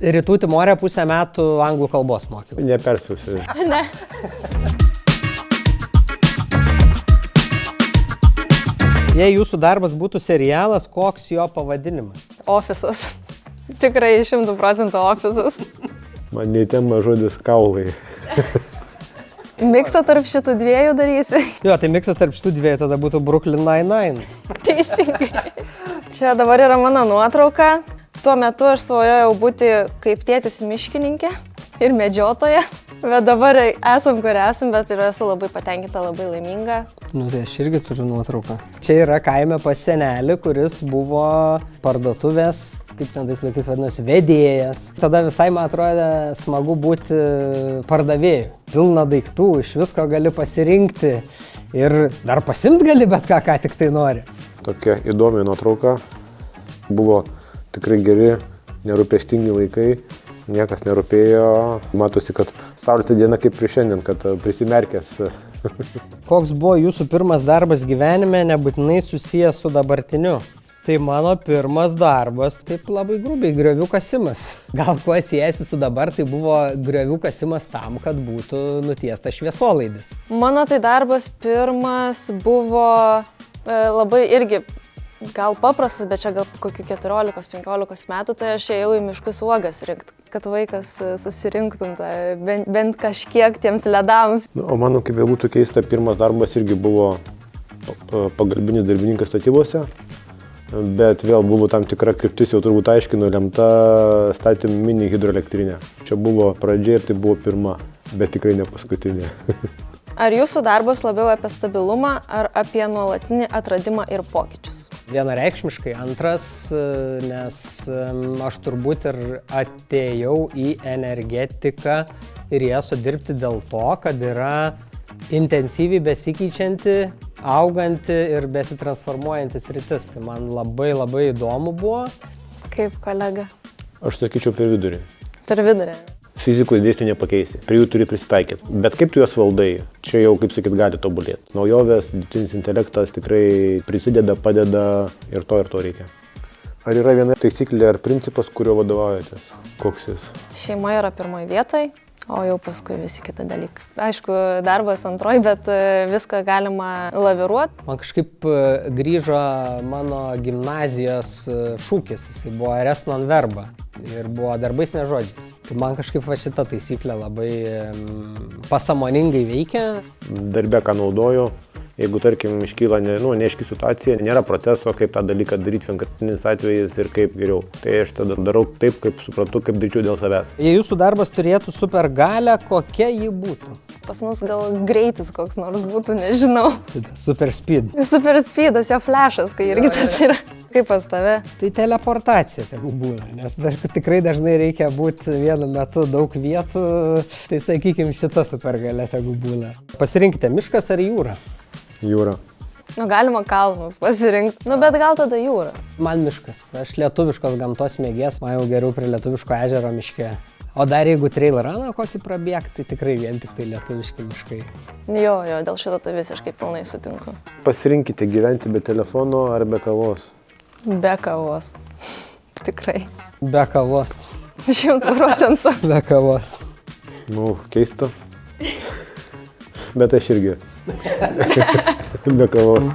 Rytų Timorė pusę metų anglų kalbos mokiau. Neperspėsiu. Ne. Jei jūsų darbas būtų serialas, koks jo pavadinimas? Ofisas. Tikrai 100% ofisas. Man neįtemba žodis kaulai. Miksą tarp šitų dviejų darysi. Jo, tai miksas tarp šitų dviejų tada būtų Brooklyn Nine-Nine. Teisingai. Čia dabar yra mano nuotrauka. Tuo metu aš svajojau būti kaip tėtis miškininkė ir medžiotoja. Bet dabar esam, kur esam, bet ir esu labai patenkinta, labai laiminga. Nu, tai aš irgi turiu nuotrauką. Čia yra kaime pas senelį, kuris buvo parduotuvės, kaip ten tais laikais vadinosi, vedėjas. Tada visai man atrodė smagu būti pardavėju. Pilna daiktų, iš visko gali pasirinkti ir dar pasimt gali bet ką tik tai nori. Tokia įdomi nuotrauka. Buvo tikrai geri, nerūpestingi laikai. Niekas nerūpėjo. Matosi, kad saulėta diena kaip ir šiandien, kad prisimerkęs. Koks buvo jūsų pirmas darbas gyvenime, nebūtinai susijęs su dabartiniu? Tai mano pirmas darbas, taip labai grubiai, griovių kasimas. Gal kuo siejasi su dabar, tai buvo griovių kasimas tam, kad būtų nutiestas šviesolaidis. Mano tai darbas pirmas buvo labai irgi gal paprastas, bet čia gal kokių 14-15 metų, tai aš ėjau į miškus uogas rinkti, kad vaikas susirinktum bent kažkiek tiems ledams. O mano, kaip jau būtų keista, pirmas darbas irgi buvo pagalbinis darbininkas statybose, bet vėl buvo tam tikra kryptis, jau turbūt aiškinu, lemta statėm mini hidroelektrinę. Čia buvo pradžia ir tai buvo pirma, bet tikrai ne paskutinė. Ar jūsų darbas labiau apie stabilumą ar apie nuolatinį atradimą ir pokyčius? Vienareikšmiškai antras, nes aš turbūt ir atėjau į energetiką ir ją sudirbti dėl to, kad yra intensyviai besikeičianti, auganti ir besitransformuojantis sritis. Tai man labai įdomu buvo. Kaip kolega? Aš sakyčiau per vidurį. Per vidurį. Fizikos dėsnių nepakeisi, prie jų turi prisitaikyti. Bet kaip tu juos valdai, čia jau, kaip sakyt, gali tobulėti. Naujovės, dirbtinis intelektas tikrai prisideda, padeda ir to reikia. Ar yra viena taisyklė ar principas, kurio vadovaujatės? Koks jis? Šeima yra pirmoje vietoje, o jau paskui visi kiti dalykai. Aišku, darbas antroji, bet viską galima laviruoti. Man kažkaip grįžo mano gimnazijos šūkis, jisai buvo res non verba ir buvo darbais ne žodžiais. Tai man kažkaip šita taisyklė labai pasąmoningai veikia. Darbe, ką naudoju, jeigu, tarkim, iškyla neaiški situacija, nėra proceso, kaip tą dalyką daryti vienkartinis atvejis ir kaip geriau. Tai aš tada darau taip, kaip suprantu, kaip daryčiau dėl savęs. Jei jūsų darbas turėtų supergalią, kokia ji būtų? Pas mus gal greitis koks nors būtų, nežinau. Super speed. Super speedas, jo flešas, kai irgi tas yra. Kaip pas tave? Tai teleportacija tegu būna, nes tikrai dažnai reikia būti vienu metu daug vietų, tai sakykime šita supergalia tegu būna. Pasirinkite miškas ar jūra? Jūra. Nu, galima kalnus pasirinkti, bet gal tada jūra. Man miškas. Aš lietuviškos gamtos mėgės, man jau geriau prie lietuviško ežero miške. O dar jeigu trail runą kokį prabėgti, tai tikrai vien tik tai lietuviški miškai. Jo, dėl šito tai visiškai pilnai sutinku. Pasirinkite gyventi be telefono ar be kavos. Be kavos. Tikrai. Be kavos. 100%. Be kavos. Keista. Bet aš irgi. Be kavos.